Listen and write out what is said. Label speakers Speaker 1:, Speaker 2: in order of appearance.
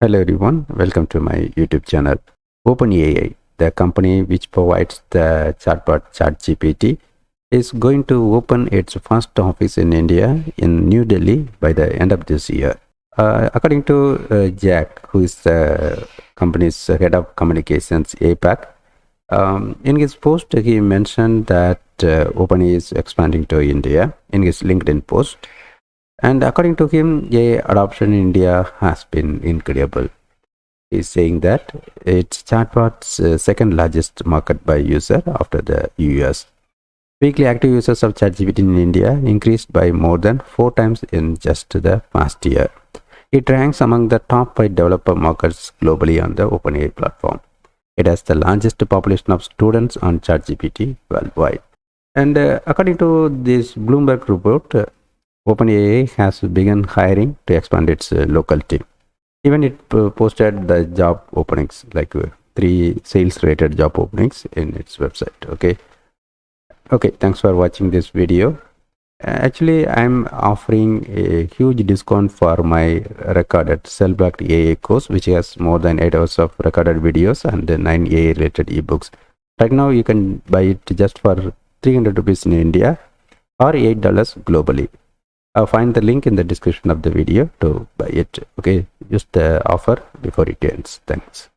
Speaker 1: Hello everyone, welcome to my YouTube channel. OpenAI, the company which provides the chatbot ChatGPT, is going to open its first office in India in New Delhi by the end of this year. According to Jack, who is the company's head of communications APAC, in his post he mentioned that OpenAI is expanding to India in his LinkedIn post. And according to him, AI adoption in India has been incredible. He's saying that it's chatbot's second largest market by user after the US. Weekly active users of ChatGPT in India increased by more than 4 times in just the past year. It ranks among the top 5 developer markets globally on the OpenAI platform. It has the largest population of students on ChatGPT worldwide. And according to this Bloomberg report, OpenAI has begun hiring to expand its local team. Even it posted the job openings, like 3 sales-related job openings in its website. Okay, thanks for watching this video. Actually, I'm offering a huge discount for my recorded self-backed AI course, which has more than 8 hours of recorded videos and 9 AI-related ebooks. Right now, you can buy it just for 300 rupees in India or $8 globally. I'll find the link in the description of the video to buy it. Okay, use the offer before it ends. Thanks.